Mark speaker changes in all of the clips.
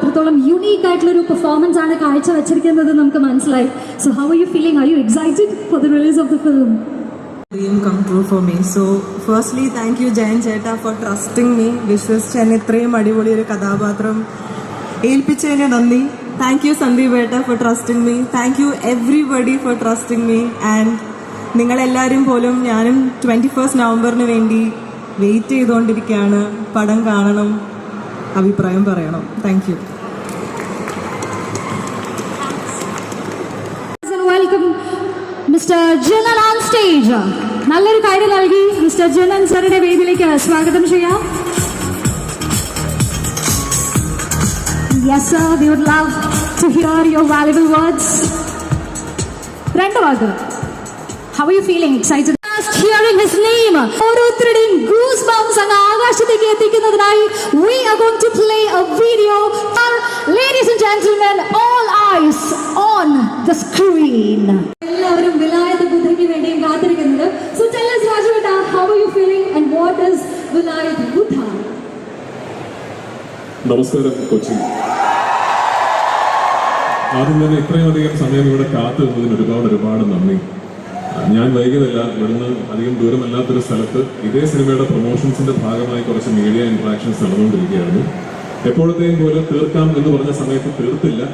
Speaker 1: അത്രത്തോളം യൂണീക്ക് ആയിട്ടുള്ളൊരു പെർഫോമൻസ് ആണ് കാഴ്ചവെച്ചിരിക്കുന്നത് നമുക്ക് മനസ്സിലായി. So how are you feeling? Are you excited for the release of the film?
Speaker 2: Dream come true for me. So firstly thank you Jayan Cheta for trusting me. വിശ്വസിച്ച് എന്നെ ഇത്രയും അടിപൊളി ഒരു കഥാപാത്രം ഏൽപ്പിച്ചതിന് നന്ദി. Thank you Sandeep Beta for trusting me. Thank you everybody for trusting me. And നിങ്ങളെല്ലാവരും പോലും ഞാനും 21st നവംബറിന് വേണ്ടി വെയിറ്റ് ചെയ്തുകൊണ്ടിരിക്കുകയാണ്. പടം കാണണം, അഭിപ്രായം പറയണം. Thank you.
Speaker 1: Mister Janan on stage. നല്ലൊരു കാര്യം നൽകി മിസ്റ്റർ ജനൻ സാറിന്റെ വേദിയിലേക്ക് സ്വാഗതം ചെയ്യാം. Yes sir, we would love to hear your valuable words. രണ്ട് വാക്ക്. How are you feeling? Excited? Hearing his name. ഓരോരുത്തരുടെയും ഗൂസ് ബംസ് അങ്ങ് ആകാശത്തേക്ക് എത്തിക്കുന്നതിനായി we are going to play a video. Ladies and gentlemen, all eyes on the screen. എല്ലാവരും വിലായത്ത് ബുദ്ധയ്ക്ക് വേണ്ടിയും കാത്തിരിക്കുന്നുണ്ട്. So tell us Rajaveta, how are you feeling and what is Vilayath ബുദ്ധ?
Speaker 3: നമസ്കാരം കൊച്ചി. ആദ്യം തന്നെ ഇത്രയും അധികം സമയം ഇവിടെ കാത്തു നിന്നതിന് ഒരുപാട് നന്ദി. ഞാൻ വൈകിയതല്ല, ഇവിടുന്ന് അധികം ദൂരമല്ലാത്തൊരു സ്ഥലത്ത് ഇതേ സിനിമയുടെ പ്രൊമോഷൻസിന്റെ ഭാഗമായി കുറച്ച് മീഡിയ ഇന്ററാക്ഷൻസ് നടന്നുകൊണ്ടിരിക്കുകയായിരുന്നു. എപ്പോഴത്തെയും പോലെ തീർക്കാം എന്ന് പറഞ്ഞ സമയത്ത്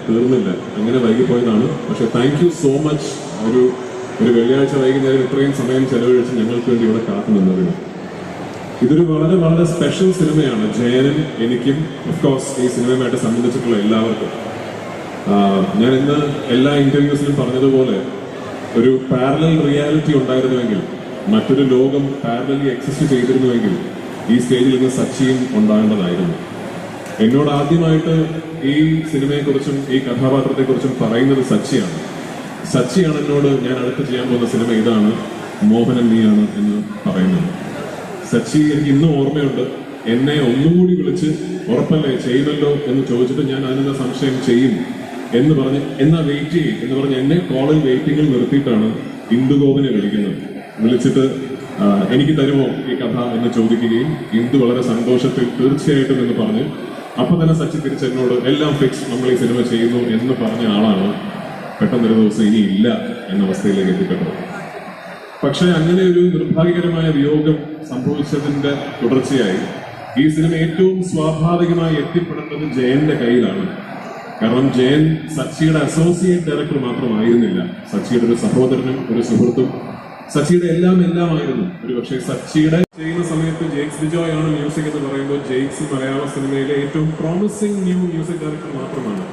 Speaker 3: തീർന്നില്ല, അങ്ങനെ വൈകിപ്പോയതാണ്. പക്ഷെ താങ്ക് യു സോ മച്ച്. ഒരു വെള്ളിയാഴ്ച വൈകുന്നേരം ഇത്രയും സമയം ചെലവഴിച്ച് ഞങ്ങൾക്ക് വേണ്ടി ഇവിടെ കാത്തു നിന്നതിന്. ഇതൊരു വളരെ സ്പെഷ്യൽ സിനിമയാണ് ജയനും എനിക്കും, ഓഫ്കോഴ്സ് ഈ സിനിമയുമായിട്ട് സംബന്ധിച്ചിട്ടുള്ള എല്ലാവർക്കും. ഞാൻ ഇന്ന് എല്ലാ ഇന്റർവ്യൂസിലും പറഞ്ഞതുപോലെ ഒരു പാരലൽ റിയാലിറ്റി ഉണ്ടായിരുന്നുവെങ്കിൽ, മറ്റൊരു ലോകം പാരലലി എക്സിസ്റ്റ് ചെയ്തിരുന്നുവെങ്കിൽ ഈ സ്റ്റേജിൽ ഇന്ന് സച്ചിയും ഉണ്ടാകേണ്ടതായിരുന്നു. എന്നോട് ആദ്യമായിട്ട് ഈ സിനിമയെക്കുറിച്ചും ഈ കഥാപാത്രത്തെക്കുറിച്ചും പറയുന്നത് സച്ചിയാണ് എന്നോട് ഞാൻ അടുത്ത് ചെയ്യാൻ പോകുന്ന സിനിമ ഇതാണ്, മോഹനൻ നീയാണ് എന്ന് പറയുന്നത്. സച്ചി എനിക്ക് ഇന്നും ഓർമ്മയുണ്ട്. എന്നെ ഒന്നുകൂടി വിളിച്ച് ഉറപ്പല്ലേ ചെയ്യുമല്ലോ എന്ന് ചോദിച്ചിട്ട് ഞാൻ അതിനുള്ള സംശയം ചെയ്യും എന്ന് പറഞ്ഞ് എന്നാ വെയിറ്റ് ചെയ്യും എന്ന് പറഞ്ഞ് എന്നെ കോളിൽ വെയിറ്റിംഗിൽ നിർത്തിയിട്ടാണ് ഇന്ദുഗോപനെ വിളിച്ചിട്ട് എനിക്ക് തരുമോ ഈ കഥ എന്ന് ചോദിക്കുകയും ഇന്ദു വളരെ സന്തോഷത്തിൽ തീർച്ചയായിട്ടും എന്ന് പറഞ്ഞ് അപ്പൊ തന്നെ സച്ചി തിരിച്ചെന്നോട് എല്ലാം ഫിക്സ്, നമ്മൾ ഈ സിനിമ ചെയ്യുന്നു എന്ന് പറഞ്ഞ ആളാണ് പെട്ടെന്നൊരു ദിവസം ഇനി ഇല്ല എന്ന അവസ്ഥയിലേക്ക് എത്തിപ്പെട്ടത്. പക്ഷെ അങ്ങനെ ഒരു നിർഭാഗ്യകരമായ വിയോഗം സംഭവിച്ചതിന്റെ തുടർച്ചയായി ഈ സിനിമ ഏറ്റവും സ്വാഭാവികമായി എത്തിപ്പെടേണ്ടത് ജയന്റെ കയ്യിലാണ്. കാരണം ജയൻ സച്ചിയുടെ അസോസിയേറ്റ് ഡയറക്ടർ മാത്രമായിരുന്നില്ല, സച്ചിയുടെ ഒരു സഹോദരനും ഒരു സുഹൃത്തും, സച്ചിയുടെ എല്ലാമായിരുന്നു. ഒരു പക്ഷേ സച്ചിയുടെ ചെയ്യുന്ന സമയത്ത് ജെയ്ക്സ് ബിജോയ് ആണ് മ്യൂസിക് എന്ന് പറയുമ്പോൾ ജെയ്ക്സ് മലയാള സിനിമയിലെ ഏറ്റവും പ്രോമിസിംഗ് ന്യൂ മ്യൂസിക് ഡയറക്ടർ മാത്രമാണ്.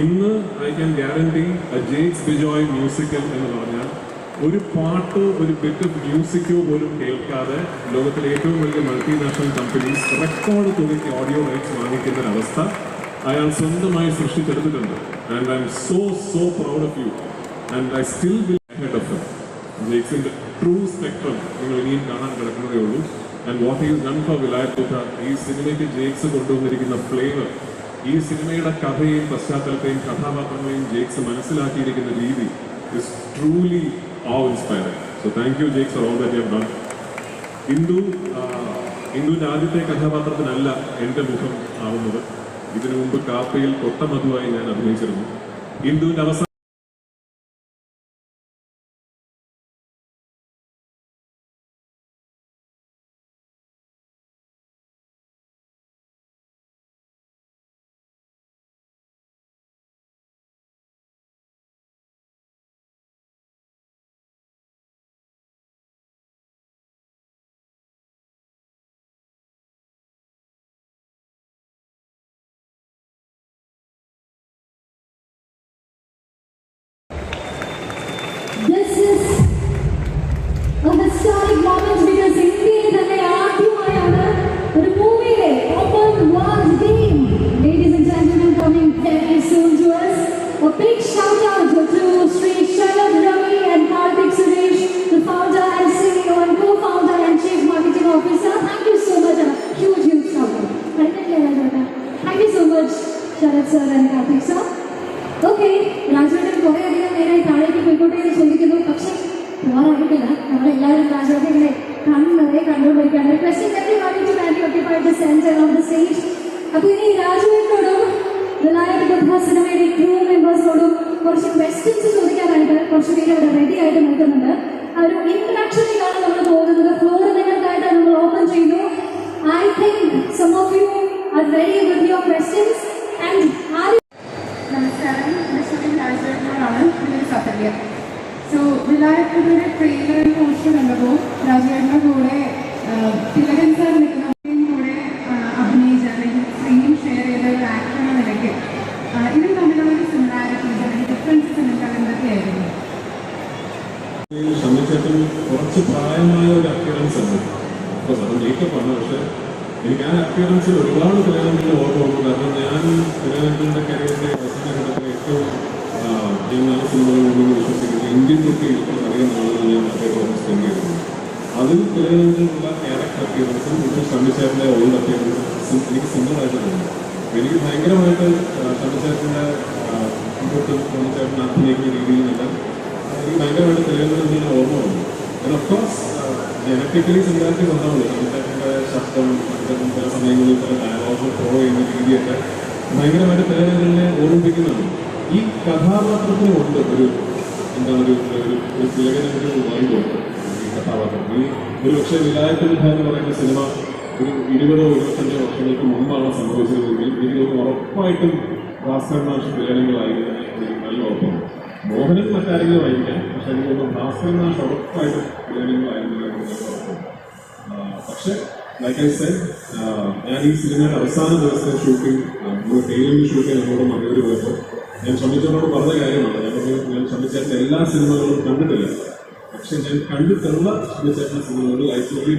Speaker 3: ഇന്ന് I can guarantee Jakes Bijoy musical എന്ന് പറഞ്ഞാൽ ഒരു പാട്ടോ ഒരു ബിറ്റ് ഓഫ് മ്യൂസിക്കോ പോലും കേൾക്കാതെ ലോകത്തിലെ ഏറ്റവും വലിയ മൾട്ടിനാഷണൽ കമ്പനീസ് റെക്കോർഡ് തുകയ്ക്ക് ഓഡിയോ റൈറ്റ്സ് വാങ്ങിക്കുന്ന ഒരവസ്ഥ അയാൾ സ്വന്തമായി സൃഷ്ടിച്ചെടുത്തിട്ടുണ്ട്. And I am so proud of you and I still will ahead of him. ജെയ്ക്സിന്റെ ട്രൂ സ്പെക്ട്രം നിങ്ങൾ ഇനിയും കാണാൻ കിടക്കുന്നതേ ഉള്ളൂ. And what is done for Vilayath Buddha, ഈ സിനിമയ്ക്ക് ജെയ്ക്സ് കൊണ്ടുവന്നിരിക്കുന്ന ഫ്ലേവർ, ഈ സിനിമയുടെ കഥയും പശ്ചാത്തലത്തെയും കഥാപാത്രങ്ങളെയും ജെയ്ക്സ് മനസ്സിലാക്കിയിരിക്കുന്ന രീതി is truly awe-inspiring. So thank you Jake for all that you have done. ഇന്ദുവിന്റെ ആദ്യത്തെ കഥാപാത്രത്തിനല്ല എന്റെ മുഖം ആവുന്നത്. ഇതിനു മുമ്പ് കാപ്പയിൽ കൊട്ടമധുവായി ഞാൻ അഭിനയിച്ചിരുന്നു. ഇന്ദുവിന്റെ അവസാന
Speaker 1: This is a historic moment because ഇന്ത്യയിൽ തന്നെ ആദ്യമായാണ് ഒരു മൂവിയിലെ open world game. Ladies and gentlemen, coming very soon to us, a big shout out to Sri Sharad Ravi and Karthik Suresh, the founder and CEO and co-founder and chief marketing officer. Thank you so much. A huge shout out. Thank you so much, Sharad sir and Karthik sir. Okay, രാജവേട്ടൻ കുറെ അധികം നേരമായി താഴേക്ക് പോയിക്കോട്ടെ എന്ന് ചോദിക്കുന്നു. പക്ഷെ പോരായിട്ടില്ല, നമ്മളെല്ലാവരും രാജവേട്ടനെ കണ്ണുകളെ കണ്ടുകൊണ്ടിരിക്കുകയാണ്. Requesting everybody to occupied the center of the stage. അപ്പോൾ ഇനി രാജവേട്ടനോടും വേണ്ടി ക്രൂ മെമ്പേഴ്സിനോടും കുറച്ച് ക്വസ്റ്റ്യൻസ് ചോദിക്കാനായിട്ട് കുറച്ച് പേര് ഇവിടെ റെഡി ആയിട്ട് നിൽക്കുന്നുണ്ട്. ആ ഒരു ഇന്ററാക്ഷനിലാണ് നമ്മൾ പോകുന്നത്. ഫ്ലോർ നിങ്ങൾക്കായിട്ട് നമ്മൾ ഓപ്പൺ ചെയ്യുന്നു. I think some of you are ready with your questions and
Speaker 4: നമസ്കാരം, മിസ്റ്റർ രാജേട്ടനോടാണ് ഇതിൽ സത്യ. സോ വിലായത്തിന്റെ ട്രെയിലർ പോസ്റ്റ് കണ്ടപ്പോൾ രാജേട്ടൻ്റെ കൂടെ തിലകൻ സാർ നിൽക്കുന്നവരെയും കൂടെ അഭിനയിച്ച അല്ലെങ്കിൽ സ്ക്രീൻ ഷെയർ ചെയ്ത ഒരു ആക്ടർ എന്ന നിലയ്ക്ക് ഇവർ തമ്മിലുള്ള ഒരു സിമിലാരിറ്റീസ് അല്ലെങ്കിൽ ഡിഫറൻസസ് നിങ്ങൾക്ക് എന്തൊക്കെയായിരുന്നു?
Speaker 3: ഷമ്മിച്ചേട്ടൻ കുറച്ച് പ്രായമായ ഒരു അപ്പിയറൻസ് ഉണ്ട്. അപ്പോൾ അത് മേക്കപ്പാണ്. പക്ഷെ എനിക്ക് ആ അപ്പിയറൻസിൽ ഒരുപാട് തിലകൻ്റെ ഓർമ്മ വന്നു. കാരണം ഞാൻ തിലകൻ്റെ കരിയറിൻ്റെ അവസാന ഘട്ടത്തിൽ ഏറ്റവും ഞാൻ നല്ല സിനിമകളൊന്നും വിശ്വസിക്കുന്നത് ഇന്ത്യൻ കുട്ടിയിൽ അധികം നാളുകൾ ഞാൻ അദ്ദേഹത്തോട് സ്പെൻഡ് ചെയ്തിട്ടുണ്ട്. അതിൽ തിലകനുള്ള ക്യാരക്ടർ അപ്പിയറൻസും ഇത് ഷമ്മിച്ചേട്ടൻ്റെ ഓൾഡ് അപ്പിയറൻസും എനിക്ക് സിമ്പിളായിട്ട് തോന്നുന്നു. എനിക്ക് ഭയങ്കരമായിട്ട് ഷമ്മിച്ചേട്ടൻ്റെ ഷമ്മിച്ചേട്ടൻ അഭിനയിക്കുന്ന രീതിയിലെല്ലാം എനിക്ക് ഭയങ്കരമായിട്ട് തിലകങ്ങളിൽ നിന്ന് ഓർമ്മ വന്നു. ഓഫ് കോഴ്സ് ജനറ്റിക്കലി സിമിലാരിറ്റീസ് ഉണ്ടാവുള്ളൂ. ഷമ്മിച്ചേട്ടൻ്റെ ശബ്ദം, ചില സമയങ്ങളിൽ ചില ഡയലോഗ് ഫോളോ ചെയ്യുന്ന രീതിയൊക്കെ ഭയങ്കരമായിട്ട് തിലകങ്ങളിനെ ഓർമ്മിപ്പിക്കുന്നതാണ്. ഈ കഥാപാത്രത്തിനുമുണ്ട് ഒരു എന്താണ് ഒരു തിലകനൊരു വൈബുണ്ട് ഈ കഥാപാത്രം. ഈ ഒരു പക്ഷേ വിലായത്തിന്റെ എന്ന് പറയുന്ന സിനിമ ഒരു 20-25 വർഷങ്ങൾക്ക് മുമ്പാണ് സംഭവിച്ചതെങ്കിൽ എനിക്ക് ഉറപ്പായിട്ടും ഭാസ്കരൻ മാഷ് തിലകങ്ങളായിരുന്നു എനിക്ക് നല്ല ഉറപ്പുണ്ട്. മോഹനൻ മറ്റാരെങ്കിലും ആയിരിക്കാം, പക്ഷെ എനിക്ക് തോന്നുന്നു ഭാസ്കരൻ മാഷ് ഉറപ്പായിട്ടും തിലകങ്ങളായിരുന്നു ഉറപ്പുണ്ട്. പക്ഷെ ലൈക്ക് ഐ സെഡ്, ഞാൻ ഈ സിനിമയുടെ അവസാന ദിവസത്തെ ഷൂട്ടിംഗ് ടൈലിംഗ് ഷൂട്ടിംഗ് എന്നോട് മറുപടി പോയപ്പോൾ ഞാൻ ഷമ്മിച്ചേട്ടനോട് പറഞ്ഞ കാര്യമാണ്. ഞാൻ ഷമ്മിച്ചേട്ടൻ്റെ എല്ലാ സിനിമകളും കണ്ടിട്ടില്ല, പക്ഷെ ഞാൻ കണ്ടിട്ടുള്ള ഷമ്മിച്ചേട്ടൻ്റെ സിനിമകൾ ഐശ്വര്യ